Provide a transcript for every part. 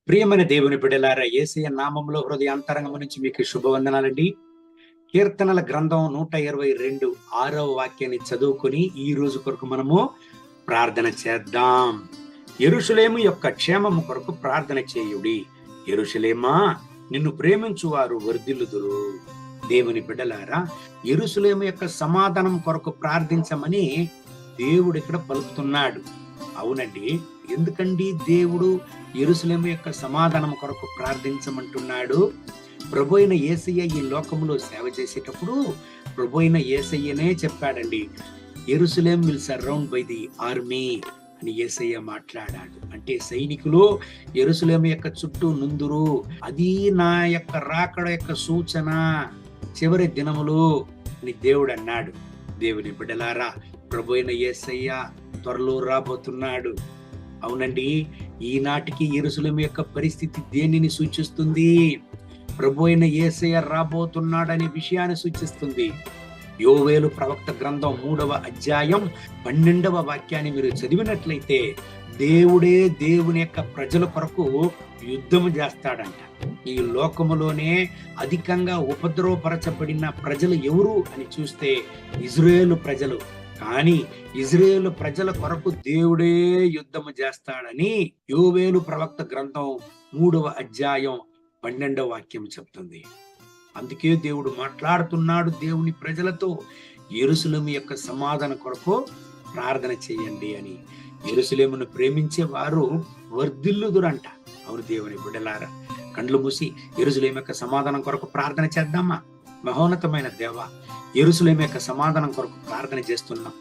ప్రియమైన దేవుని బిడ్డలారా, యేసయ్య నామములో హృదయాంతరంగం నుంచి మీకు శుభవందనాలండి. కీర్తనల గ్రంథం 122 6వ వాక్యాన్ని చదువుకొని ఈ రోజు కొరకు మనము ప్రార్థన చేద్దాం. యెరూషలేము యొక్క క్షేమము కొరకు ప్రార్థన చేయుడి. యెరూషలేమా, నిన్ను ప్రేమించువారు వర్ధిల్లుదురు. దేవుని బిడ్డలారా, యెరూషలేము యొక్క సమాధానం కొరకు ప్రార్థించమని దేవుడు ఇక్కడ పలుకుతున్నాడు. అవునండి, ఎందుకండి దేవుడు యెరూషలేము యొక్క సమాధానం కొరకు ప్రార్థించమంటున్నాడు? ప్రభు అయిన యేసయ్య ఈ లోకములో సేవ చేసేటప్పుడు ప్రభు అయిన యేసయ్యనే చెప్పాడండి, యెరూషలేం will surround by the army అని యేసయ్య మాట్లాడాడు. అంటే సైనికులు యెరూషలేము యొక్క చుట్టూ నుందురు, అది నా యొక్క రాకడ యొక్క సూచన, చివరి దినములు అని దేవుడు అన్నాడు. దేవుని బిడ్డలారా, ప్రభు అయిన యేసయ్య త్వరలో రాబోతున్నాడు. అవునండి, ఈనాటికి యెరూషలేము యొక్క పరిస్థితి దేనిని సూచిస్తుంది? ప్రభు అయిన యేసయ్య రాబోతున్నాడనే విషయాన్ని సూచిస్తుంది. యోవేలు ప్రవక్త గ్రంథం 3వ అధ్యాయం 12వ వాక్యాన్ని మీరు చదివినట్లయితే, దేవుడే దేవుని యొక్క ప్రజల కొరకు యుద్ధము చేస్తాడంట. ఈ లోకములోనే అధికంగా ఉపద్రవపరచబడిన ప్రజలు ఎవరు అని చూస్తే ఇజ్రాయేలు ప్రజలు. కానీ ఇజ్రాయేలు ప్రజల కొరకు దేవుడే యుద్ధము చేస్తాడని యోవేలు ప్రవక్త గ్రంథం 3వ అధ్యాయం 12వ వాక్యం చెప్తుంది. అందుకే దేవుడు మాట్లాడుతున్నాడు దేవుని ప్రజలతో, యెరూషలేము యొక్క సమాధానం కొరకు ప్రార్థన చేయండి అని. యెరూషలేమును ప్రేమించే వారు వర్ధిల్లుదురంట. అవును దేవుని బిడ్డలారా, కండ్లు మూసి యెరూషలేము యొక్క సమాధానం కొరకు ప్రార్థన చేద్దామా? మహోన్నతమైన దేవా, యెరూషలేము యొక్క సమాధానం కొరకు ప్రార్థన చేస్తున్నాం.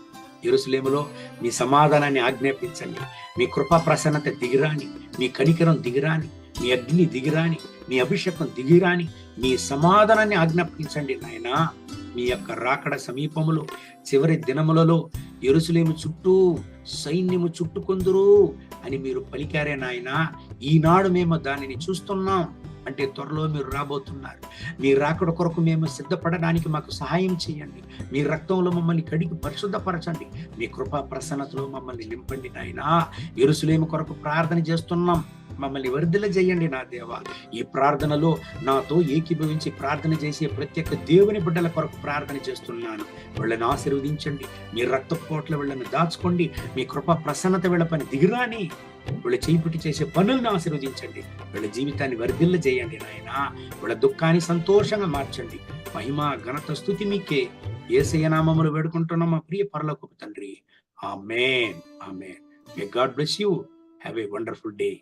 యెరూషలేములో మీ సమాధానాన్ని ఆజ్ఞాపించండి. మీ కృపా ప్రసన్నత దిగిరాని, మీ కనికరం దిగిరాని, మీ అగ్ని దిగిరాని, మీ అభిషేకం దిగిరాని, మీ సమాధానాన్ని ఆజ్ఞాపించండి నాయనా. మీ యొక్క రాకడ సమీపములో చివరి దినములలో యెరూషలేము చుట్టూ సైన్యము చుట్టుకొందురు అని మీరు పలికారే నాయనా. ఈనాడు మేము దానిని చూస్తున్నాం. అంటే త్వరలో మీరు రాబోతున్నారు. మీ రాకడ కొరకు మేము సిద్ధపడడానికి మాకు సహాయం చేయండి. మీ రక్తంలో మమ్మల్ని కడిగి పరిశుద్ధపరచండి. మీ కృపా ప్రసన్నతలో మమ్మల్ని నింపండి నాయనా. యెరూషలేము కొరకు ప్రార్థన చేస్తున్నాం, మమ్మల్ని వర్ధిల్ల చేయండి నా దేవా. ఈ ప్రార్థనలో నాతో ఏకీభవించి ప్రార్థన చేసే ప్రత్యేక దేవుని బిడ్డల కొరకు ప్రార్థన చేస్తున్నాను. వీళ్ళని ఆశీర్వదించండి. మీ రక్తపోట్ల వీళ్ళని దాచుకోండి. మీ కృపా ప్రసన్నత వీళ్ళ పని దిగిరాని, వీళ్ళ చేయిపుట్టి చేసే పనులను ఆశీర్వదించండి. వీళ్ళ జీవితాన్ని వర్ధిల్ల చేయండి నాయనా. వీళ్ళ దుఃఖాన్ని సంతోషంగా మార్చండి. మహిమ ఘనత స్తుతి మీకే. యేసయ్య నామములో వేడుకుంటున్నాం మా ప్రియ పరలోకపు తండ్రి. ఆమేన్, ఆమేన్. May God bless you. Have a wonderful day.